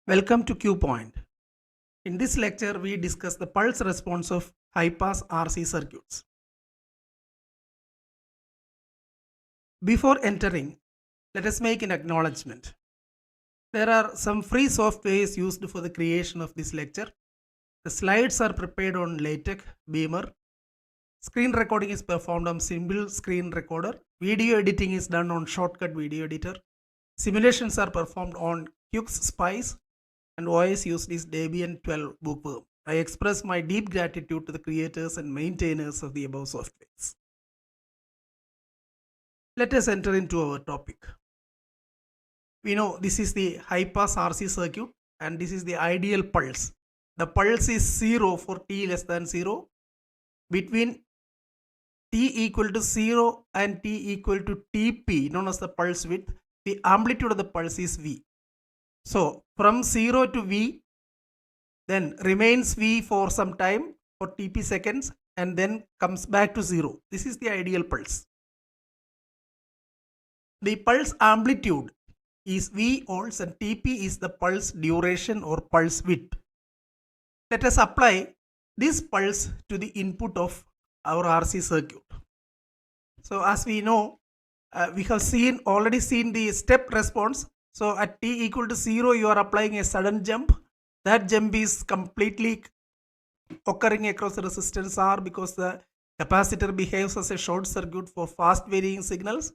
Welcome to Q Point. In this lecture, we discuss the pulse response of high-pass RC circuits. Before entering, let us make an acknowledgement. There are some free softwares used for the creation of this lecture. The slides are prepared on LaTeX, Beamer. Screen recording is performed on Simple Screen Recorder. Video editing is done on Shortcut Video Editor. Simulations are performed on Qucs-spice. And OS used is Debian 12 bookworm. I express my deep gratitude to the creators and maintainers of the above softwares. Let us enter into our topic. We know this is the high-pass RC circuit and this is the ideal pulse. The pulse is 0 for t less than 0. Between t equal to 0 and t equal to Tp, known as the pulse width, the amplitude of the pulse is V. So from 0 to V, then remains V for some time for Tp seconds and then comes back to 0. This is the ideal pulse. The pulse amplitude is V volts and Tp is the pulse duration or pulse width. Let us apply this pulse to the input of our RC circuit. So as we know, we have already seen the step response. So at t equal to 0, you are applying a sudden jump. That jump is completely occurring across the resistance R because the capacitor behaves as a short circuit for fast varying signals.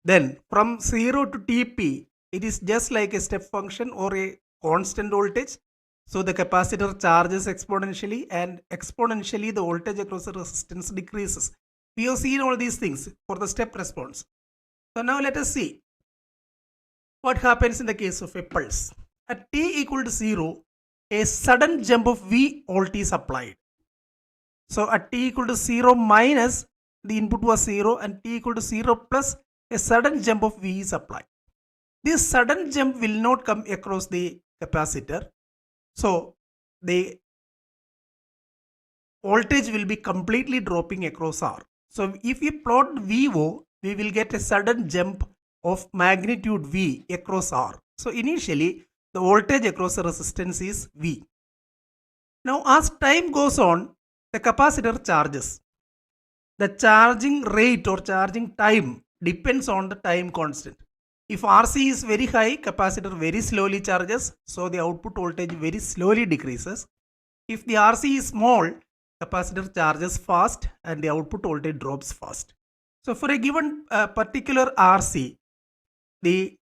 Then from 0 to Tp, it is just like a step function or a constant voltage. So the capacitor charges exponentially and exponentially the voltage across the resistance decreases. We have seen all these things for the step response. So now let us see what happens in the case of a pulse. At t equal to 0, a sudden jump of V volt is applied. So at t equal to 0 minus, the input was 0 and t equal to 0 plus, a sudden jump of V is applied. This sudden jump will not come across the capacitor. So the voltage will be completely dropping across R. So if we plot VO, we will get a sudden jump of magnitude V across R. So initially the voltage across the resistance is V. Now as time goes on, the capacitor charges. The charging rate or charging time depends on the time constant. If RC is very high, capacitor very slowly charges, so the output voltage very slowly decreases. If the RC is small, capacitor charges fast and the output voltage drops fast. So for a given particular RC, the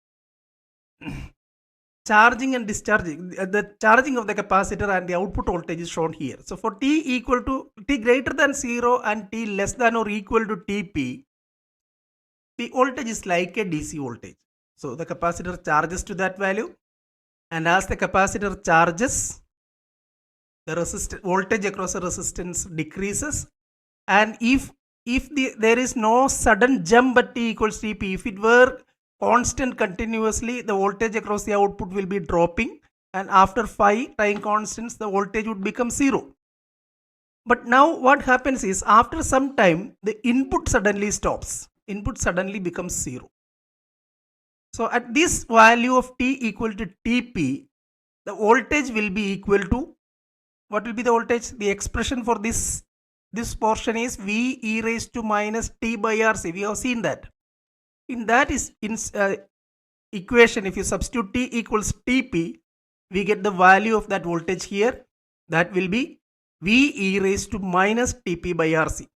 charging and discharging, the charging of the capacitor and the output voltage is shown here. So for t greater than 0 and t less than or equal to Tp, the voltage is like a DC voltage. So the capacitor charges to that value, and as the capacitor charges, the voltage across the resistance decreases, and if there is no sudden jump at t equals Tp, if it were constant continuously, the voltage across the output will be dropping, and after 5 time constants the voltage would become 0. But now what happens is, after some time the input suddenly stops, input suddenly becomes 0. So at this value of t equal to Tp, the voltage will be equal to, what will be the voltage? The expression for this portion is V e raised to minus t by RC. We have seen that. In that equation, if you substitute t equals Tp, we get the value of that voltage here. That will be V e raised to minus Tp by RC.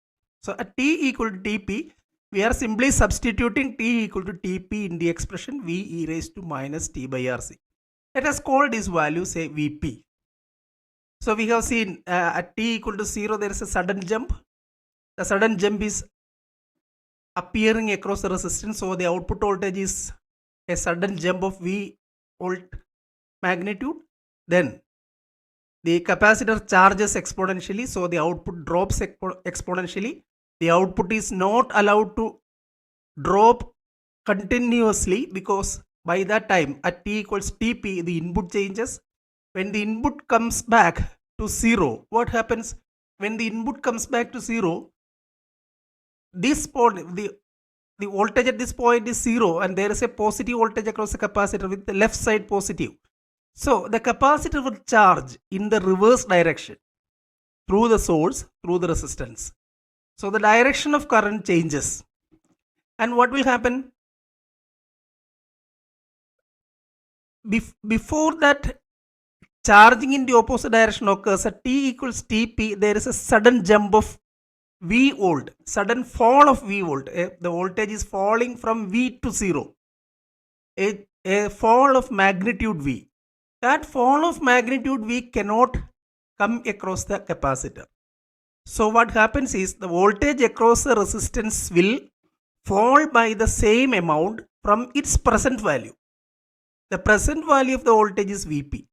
So at t equal to Tp, we are simply substituting t equal to Tp in the expression V e raised to minus t by RC. Let us call this value, say, Vp. So we have seen at t equal to 0, there is a sudden jump. The sudden jump is appearing across the resistance. So the output voltage is a sudden jump of V volt magnitude. Then the capacitor charges exponentially. So the output drops exponentially. The output is not allowed to drop continuously because by that time at t equals Tp, the input changes. When the input comes back to 0, what happens? When the input comes back to 0, this point, the voltage at this point is 0 and there is a positive voltage across the capacitor with the left side positive. So the capacitor will charge in the reverse direction through the source, through the resistance. So the direction of current changes. And what will happen? Before that charging in the opposite direction occurs at t equals Tp, there is a sudden jump of V volt, sudden fall of V volt. The voltage is falling from V to 0. A fall of magnitude V. That fall of magnitude V cannot come across the capacitor. So what happens is the voltage across the resistance will fall by the same amount from its present value. The present value of the voltage is Vp.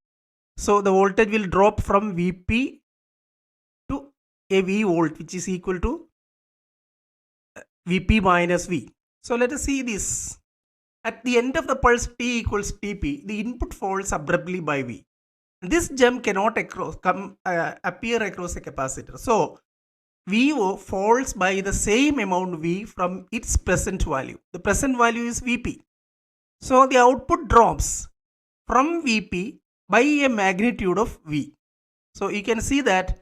So the voltage will drop from Vp to a V volt, which is equal to Vp minus V. So let us see this. At the end of the pulse t equals Tp, the input falls abruptly by V. This jump cannot appear across the capacitor. So VO falls by the same amount V from its present value. The present value is Vp. So the output drops from Vp by a magnitude of V. So you can see that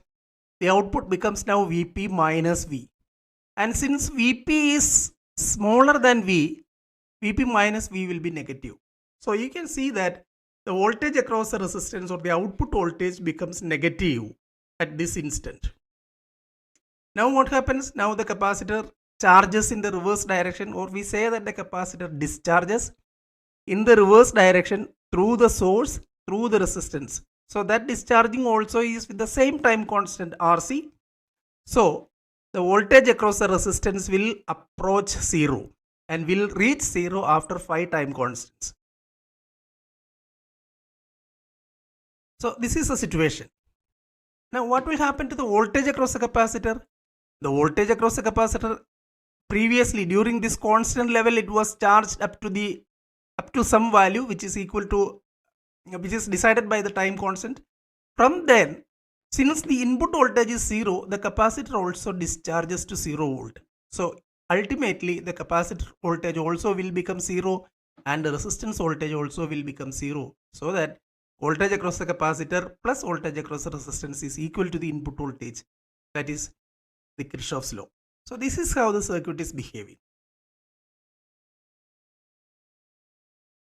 the output becomes now Vp minus V. And since Vp is smaller than V, Vp minus V will be negative. So you can see that the voltage across the resistance or the output voltage becomes negative at this instant. Now what happens? Now the capacitor charges in the reverse direction, or we say that the capacitor discharges in the reverse direction through the source, through the resistance. So that discharging also is with the same time constant Rc. So the voltage across the resistance will approach 0 and will reach 0 after 5 time constants. So this is the situation. Now what will happen to the voltage across the capacitor? The voltage across the capacitor previously during this constant level, it was charged up to some value which is equal to, which is decided by the time constant. From then, since the input voltage is 0, the capacitor also discharges to 0 volt. So ultimately the capacitor voltage also will become 0 and the resistance voltage also will become 0. So that voltage across the capacitor plus voltage across the resistance is equal to the input voltage. That is the Kirchhoff's law. So this is how the circuit is behaving.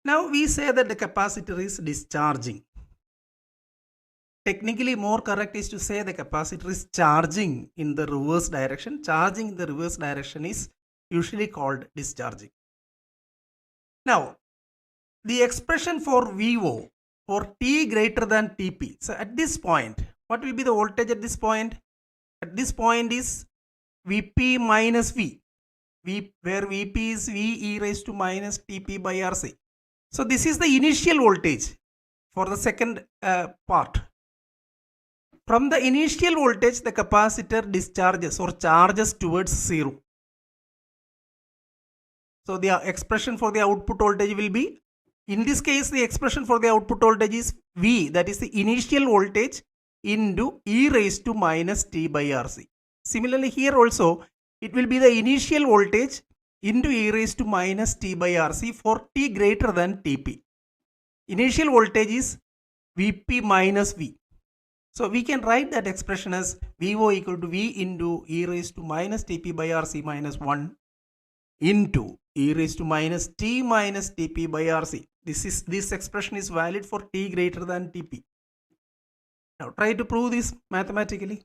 Now we say that the capacitor is discharging. Technically more correct is to say the capacitor is charging in the reverse direction. Charging in the reverse direction is usually called discharging. Now the expression for VO for t greater than Tp. So at this point, what will be the voltage at this point? At this point is Vp minus V, where Vp is V e raised to minus Tp by Rc. So this is the initial voltage for the second part. From the initial voltage, the capacitor discharges or charges towards 0. So the expression for the output voltage will be, in this case the expression for the output voltage is V, that is the initial voltage, into e raised to minus t by Rc. Similarly here also it will be the initial voltage into e raised to minus t by Rc for t greater than Tp. Initial voltage is Vp minus V. So we can write that expression as VO equal to V into e raised to minus Tp by Rc minus 1 into e raised to minus t minus Tp by Rc. This expression is valid for t greater than Tp. Now try to prove this mathematically.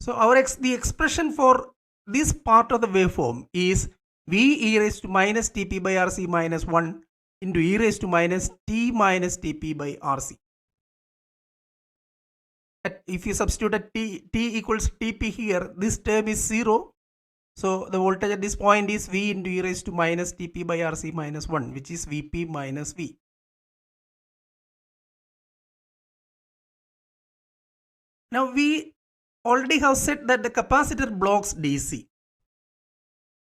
So the expression for this part of the waveform is V e raised to minus Tp by Rc minus 1 into e raised to minus t minus Tp by Rc. If you substitute at t equals Tp here, this term is 0. So the voltage at this point is V into e raised to minus Tp by Rc minus 1, which is Vp minus V. Now we already have said that the capacitor blocks DC.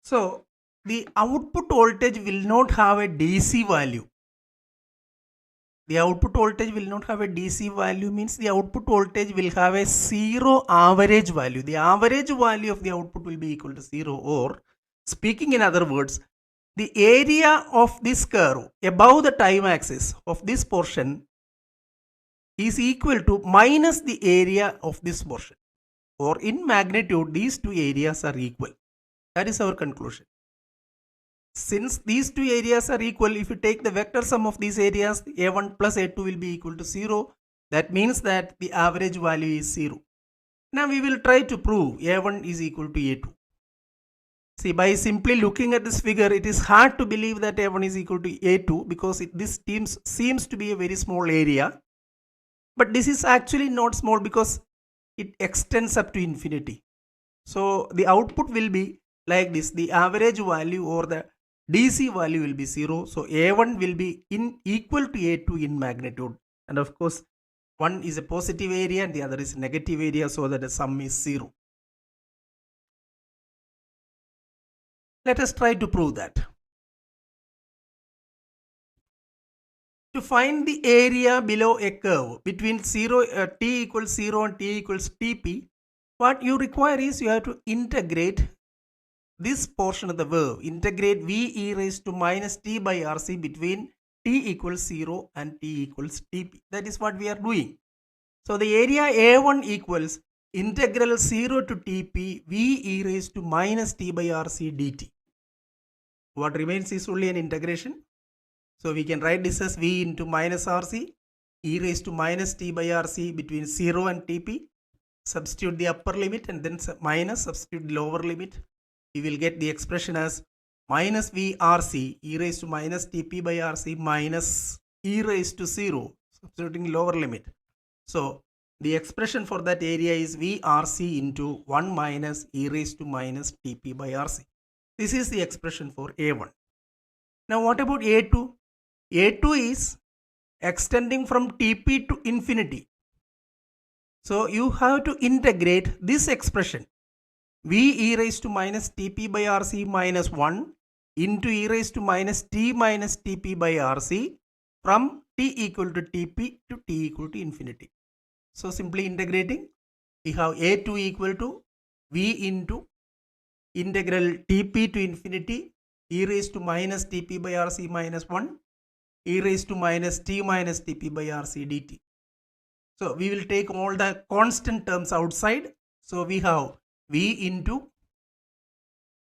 So the output voltage will not have a DC value. The output voltage will not have a DC value means the output voltage will have a 0 average value. The average value of the output will be equal to 0, or speaking in other words, the area of this curve above the time axis of this portion is equal to minus the area of this portion, or in magnitude these two areas are equal. That is our conclusion. Since these two areas are equal, if you take the vector sum of these areas, a1 plus a2 will be equal to 0. That means that the average value is 0. Now we will try to prove a1 is equal to a2. See, by simply looking at this figure, it is hard to believe that a1 is equal to a2 because this seems to be a very small area. But this is actually not small because it extends up to infinity. So the output will be like this. The average value or the DC value will be 0. So A1 will be equal to A2 in magnitude. And of course, one is a positive area and the other is a negative area, so that the sum is 0. Let us try to prove that. To find the area below a curve between t equals 0 and t equals tp, what you require is you have to integrate this portion of the verb, integrate v e raised to minus t by rc between t equals 0 and t equals tp. That is what we are doing. So the area A1 equals integral 0 to tp v e raised to minus t by rc dt. What remains is only an integration. So we can write this as v into minus rc e raised to minus t by rc between 0 and tp. Substitute the upper limit and then minus, substitute the lower limit. We will get the expression as minus v rc e raised to minus tp by rc minus e raised to 0, substituting lower limit. So the expression for that area is v rc into 1 minus e raised to minus tp by rc. This is the expression for A1. Now what about A2? A2 is extending from tp to infinity. So you have to integrate this expression v e raised to minus tp by rc minus 1 into e raised to minus t minus tp by rc from t equal to tp to t equal to infinity. So simply integrating, we have A2 equal to v into integral tp to infinity e raised to minus tp by rc minus 1 e raised to minus t minus tp by rc dt. So we will take all the constant terms outside. So we have v into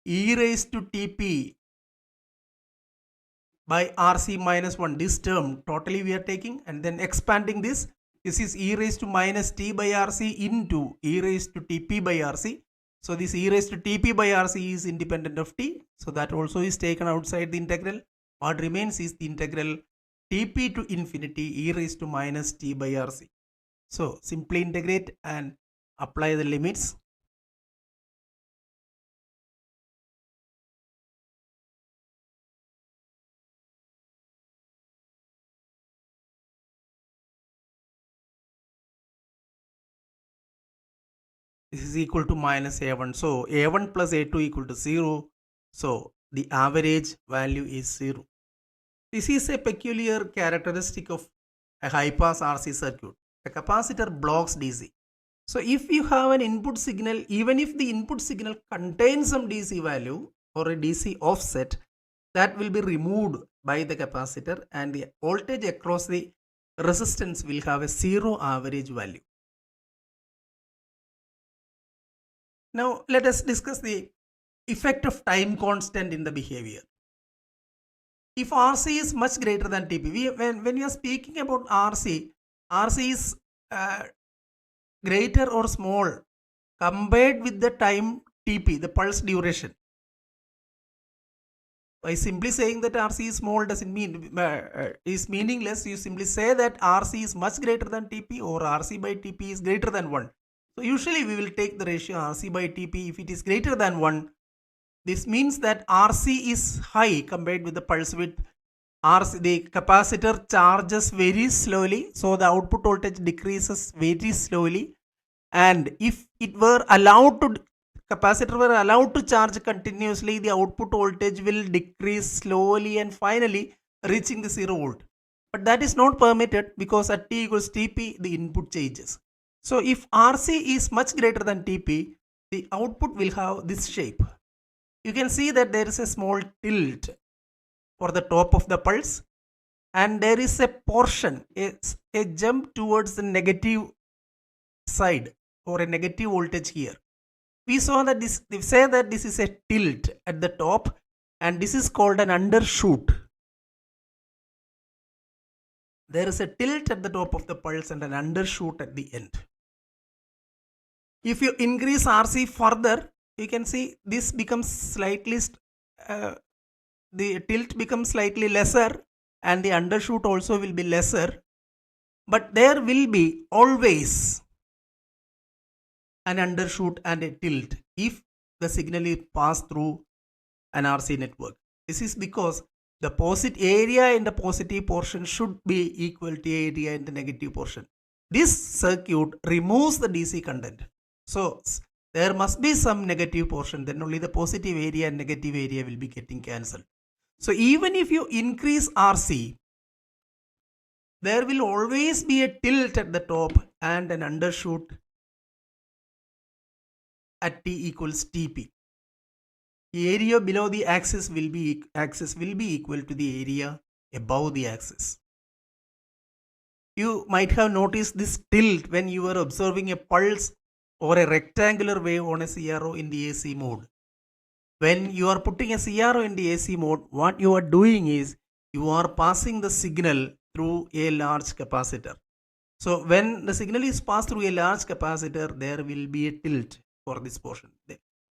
e raised to tp by rc minus 1. This term totally we are taking and then expanding this. This is e raised to minus t by rc into e raised to tp by rc. So this e raised to tp by rc is independent of t. So that also is taken outside the integral. What remains is the integral tp to infinity e raised to minus t by rc. So simply integrate and apply the limits. This is equal to minus a1. So a1 plus a2 equal to 0. So the average value is 0. This is a peculiar characteristic of a high pass RC circuit. A capacitor blocks DC. So if you have an input signal, even if the input signal contains some DC value or a DC offset, that will be removed by the capacitor and the voltage across the resistance will have a 0 average value. Now let us discuss the effect of time constant in the behavior. If RC is much greater than TP, when you are speaking about RC is greater or small compared with the time TP, the pulse duration. By simply saying that RC is small doesn't mean is meaningless. You simply say that RC is much greater than TP or RC by TP is greater than 1. So usually we will take the ratio RC by TP. If it is greater than 1, this means that RC is high compared with the pulse width. The capacitor charges very slowly, so the output voltage decreases very slowly. And if it were allowed to, capacitor were allowed to charge continuously, the output voltage will decrease slowly and finally reaching the 0 volt. But that is not permitted because at T equals TP, the input changes. So if RC is much greater than TP, the output will have this shape. You can see that there is a small tilt for the top of the pulse and there is a portion, a jump towards the negative side or a negative voltage here. We saw that this, they say that this is a tilt at the top and this is called an undershoot. There is a tilt at the top of the pulse and an undershoot at the end. If you increase RC further, you can see this becomes slightly, the tilt becomes slightly lesser and the undershoot also will be lesser. But there will be always an undershoot and a tilt if the signal is passed through an RC network. This is because the positive area in the positive portion should be equal to area in the negative portion. This circuit removes the DC content. So there must be some negative portion, then only the positive area and negative area will be getting cancelled. So even if you increase RC, there will always be a tilt at the top and an undershoot at T equals TP. The area below the axis will be equal to the area above the axis. You might have noticed this tilt when you were observing a pulse or a rectangular wave on a CRO in the AC mode. When you are putting a CRO in the AC mode, what you are doing is you are passing the signal through a large capacitor. So when the signal is passed through a large capacitor, there will be a tilt for this portion.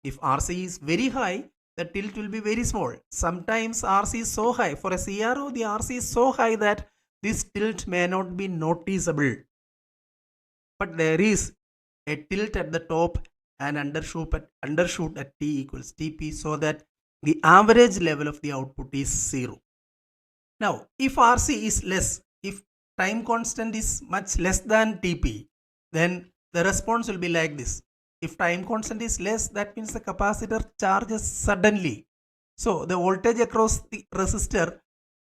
If RC is very high, the tilt will be very small. Sometimes RC is so high. For a CRO, the RC is so high that this tilt may not be noticeable. But there is a tilt at the top and undershoot at T equals TP, so that the average level of the output is 0. Now, if RC is less, if time constant is much less than TP, then the response will be like this. If time constant is less, that means the capacitor charges suddenly. So the voltage across the resistor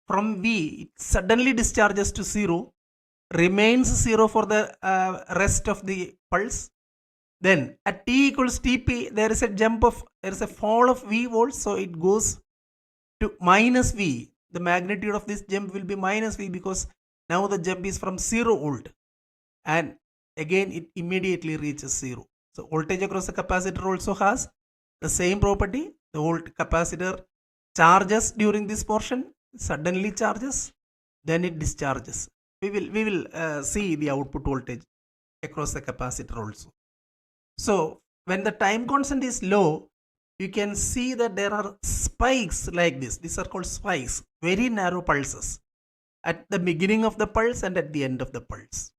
from V suddenly discharges to 0, remains 0 for the rest of the pulse. Then at T equals TP, there is a fall of V volts, so it goes to minus V. The magnitude of this jump will be minus V because now the jump is from 0 volt and again it immediately reaches 0. So voltage across the capacitor also has the same property. The capacitor charges during this portion, suddenly charges, then it discharges. We will see the output voltage across the capacitor also. So when the time constant is low, you can see that there are spikes like this. These are called spikes, very narrow pulses at the beginning of the pulse and at the end of the pulse.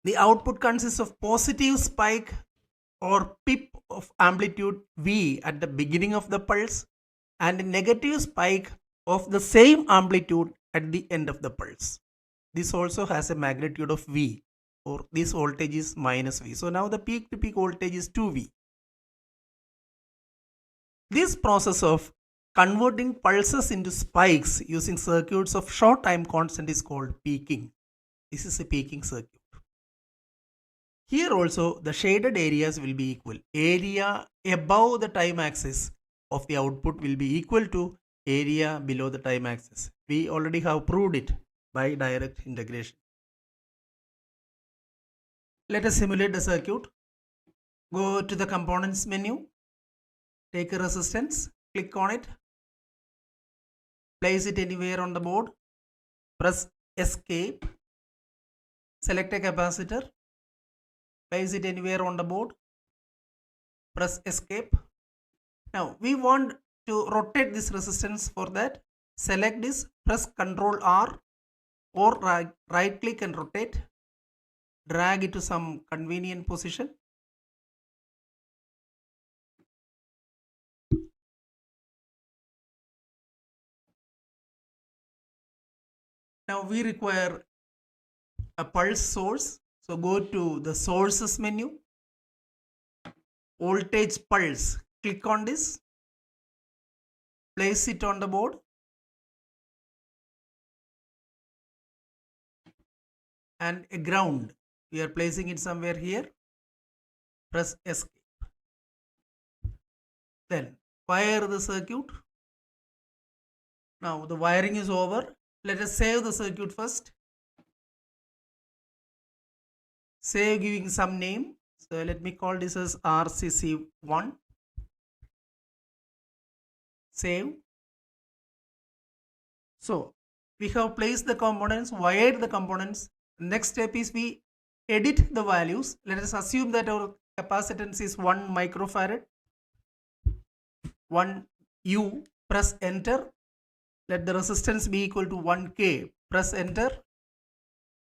The output consists of positive spike or pip of amplitude V at the beginning of the pulse and a negative spike of the same amplitude at the end of the pulse. This also has a magnitude of V, or this voltage is minus V. So now the peak to peak voltage is 2V. This process of converting pulses into spikes using circuits of short time constant is called peaking. This is a peaking circuit. Here also the shaded areas will be equal. Area above the time axis of the output will be equal to area below the time axis. We already have proved it by direct integration. Let us simulate the circuit. Go to the components menu, take a resistance, click on it, place it anywhere on the board, press escape, select a capacitor, place it anywhere on the board, press escape. Now we want to rotate this resistance. For that, select this, press Ctrl R or right click and rotate, drag it to some convenient position. Now we require a pulse source. So go to the sources menu, voltage pulse, click on this, place it on the board, and a ground, we are placing it somewhere here, press escape. Then fire the circuit. Now the wiring is over. Let us save the circuit first. Save giving some name. So let me call this as RCC1. Save. So we have placed the components, wired the components. Next step is we edit the values. Let us assume that our capacitance is 1 microfarad. 1 U, press enter. Let the resistance be equal to 1K. Press enter.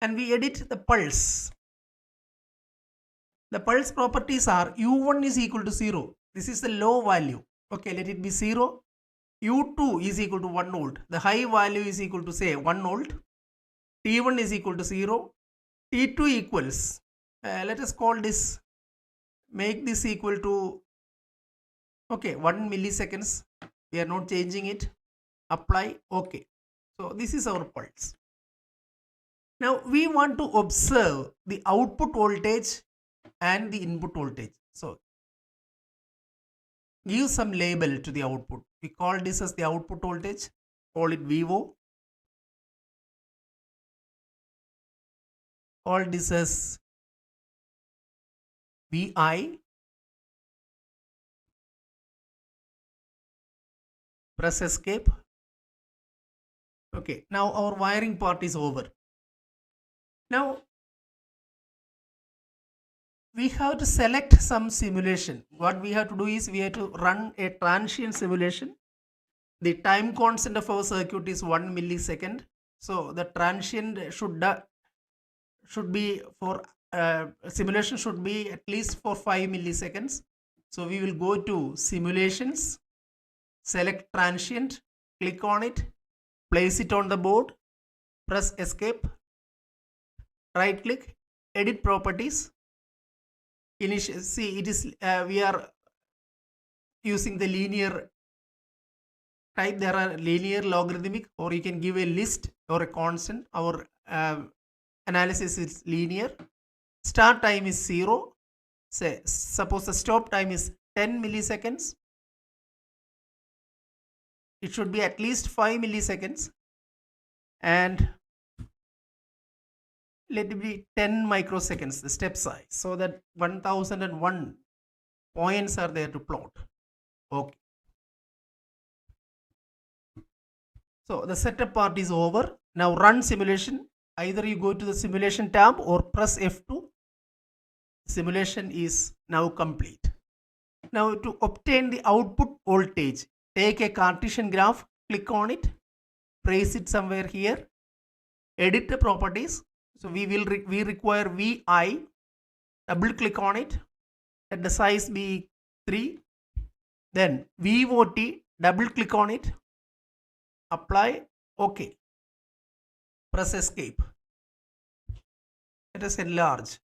And we edit the pulse. The pulse properties are U1 is equal to 0. This is the low value. Okay, let it be 0. U2 is equal to 1 volt. The high value is equal to say 1 volt. T1 is equal to 0. T2 equals, let us call this, make this equal to, okay, 1 milliseconds. We are not changing it. Apply, okay. So this is our pulse. Now we want to observe the output voltage and the input voltage. So give some label to the output. We call this as the output voltage. Call it VO. Call this as VI. Press escape. Okay, now our wiring part is over. Now we have to select some simulation. What we have to do is we have to run a transient simulation. The time constant of our circuit is 1 millisecond. So the transient should be for simulation should be at least for 5 milliseconds. So we will go to simulations, select transient, click on it, place it on the board, press escape, right click, edit properties. See, it is we are using the linear type. There are linear, logarithmic, or you can give a list or a constant. Our analysis is linear. Start time is 0. Say suppose the stop time is 10 milliseconds. It should be at least 5 milliseconds, and let it be 10 microseconds, the step size, so that 1001 points are there to plot. Okay. So the setup part is over. Now run simulation. Either you go to the simulation tab or press F2. Simulation is now complete. Now to obtain the output voltage, take a Cartesian graph, click on it, place it somewhere here, edit the properties. So we require VI, double click on it, let the size be 3, then VOT, double click on it, apply, OK, press escape. Let us enlarge.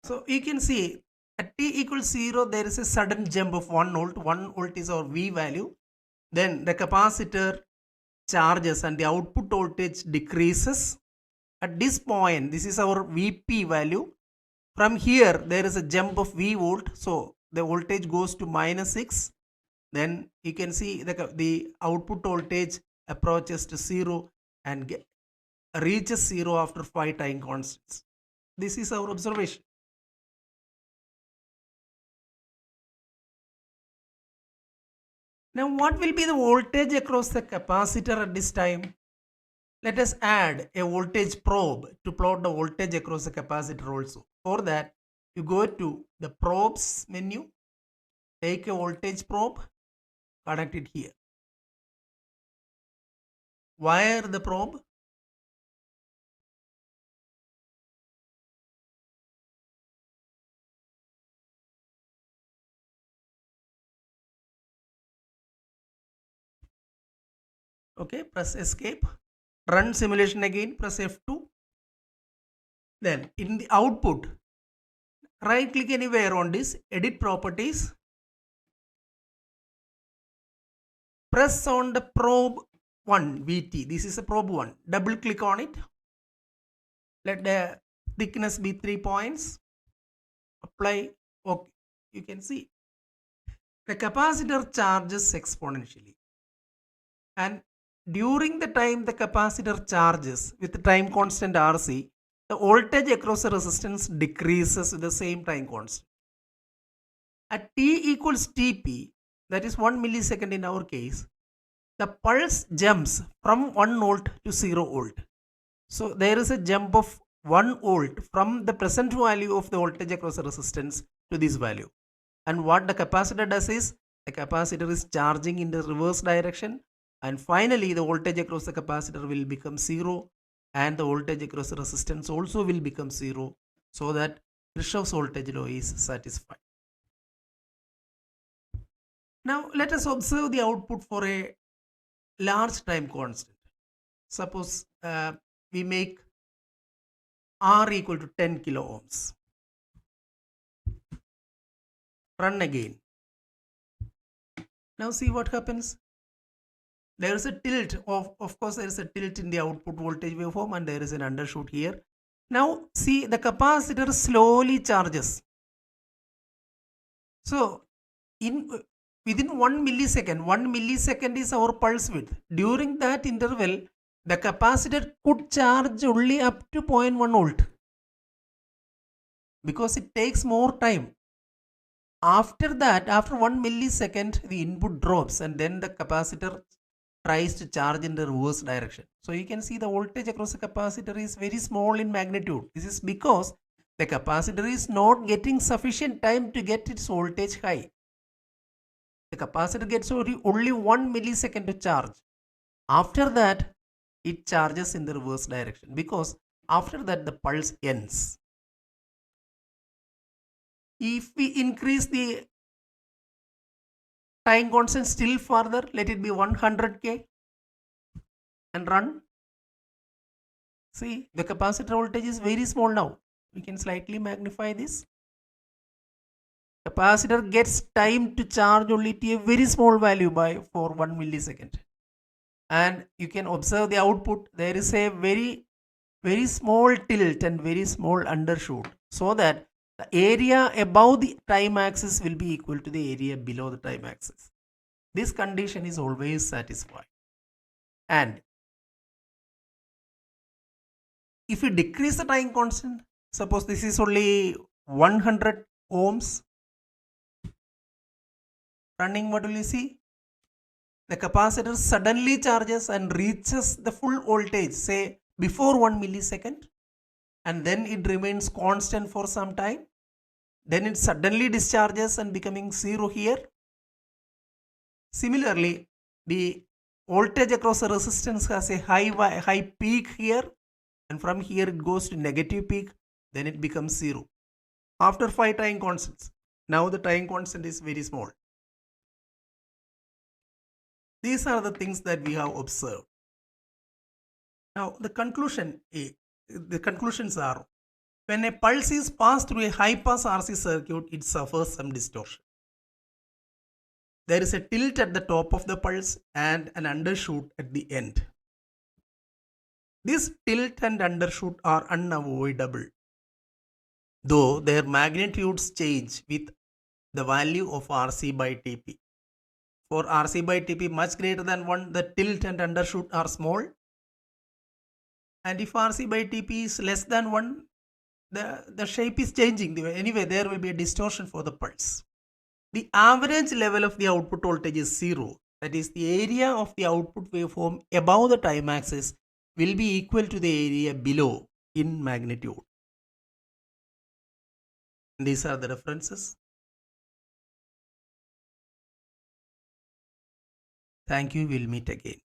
So you can see at t equals 0, there is a sudden jump of 1 volt. 1 volt is our V value. Then the capacitor charges and the output voltage decreases. At this point, this is our Vp value. From here, there is a jump of V volt. So the voltage goes to -6. Then you can see the output voltage approaches to 0 and reaches 0 after 5 time constants. This is our observation. Now what will be the voltage across the capacitor at this time? Let us add a voltage probe to plot the voltage across the capacitor also. For that, you go to the probes menu, take a voltage probe, connect it here. Wire the probe. Okay, press escape. Run simulation again, press F2. Then in the output, right click anywhere on this, edit properties. Press on the probe 1 VT. This is a probe 1. Double click on it. Let the thickness be 3 points. apply, okay, you can see the capacitor charges exponentially, and during the time the capacitor charges with the time constant RC, the voltage across the resistance decreases with the same time constant. At t equals Tp, that is 1 millisecond in our case, the pulse jumps from 1 volt to 0 volt. So there is a jump of 1 volt from the present value of the voltage across the resistance to this value. And what the capacitor does is, the capacitor is charging in the reverse direction, and finally the voltage across the capacitor will become 0, and the voltage across the resistance also will become 0, so that Kirchhoff's voltage law is satisfied. Now let us observe the output for a large time constant. Suppose we make R equal to 10 kilo ohms. Run again. Now see what happens. There is a tilt of course there is a tilt in the output voltage waveform, and there is an undershoot here. Now see, the capacitor slowly charges. So within 1 millisecond is our pulse width. During that interval, the capacitor could charge only up to 0.1 volt, because it takes more time. After that, after 1 millisecond, the input drops, and then the capacitor tries to charge in the reverse direction. So you can see the voltage across the capacitor is very small in magnitude. This is because the capacitor is not getting sufficient time to get its voltage high. The capacitor gets only 1 millisecond to charge. After that, it charges in the reverse direction, because after that the pulse ends. If we increase the time constant still further, let it be 100k, and run. See, the capacitor voltage is very small now. We can slightly magnify this. Capacitor gets time to charge only to a very small value for 1 millisecond. And you can observe the output. There is a very small tilt and very small undershoot, so that the area above the time axis will be equal to the area below the time axis. This condition is always satisfied. And if we decrease the time constant, suppose this is only 100 ohms, running, what will you see? The capacitor suddenly charges and reaches the full voltage, say before 1 millisecond, and then it remains constant for some time. Then it suddenly discharges and becoming 0 here. Similarly, the voltage across the resistance has a high peak here, and from here it goes to negative peak, then it becomes 0 after 5 time constants. Now the time constant is very small. These are the things that we have observed. Now the conclusions are, when a pulse is passed through a high pass RC circuit, it suffers some distortion. There is a tilt at the top of the pulse and an undershoot at the end. This tilt and undershoot are unavoidable, though their magnitudes change with the value of RC by Tp. For RC by Tp much greater than 1, the tilt and undershoot are small. And if RC by Tp is less than 1, the shape is changing. Anyway, there will be a distortion for the pulse. The average level of the output voltage is 0. That is, the area of the output waveform above the time axis will be equal to the area below in magnitude. These are the references. Thank you. We'll meet again.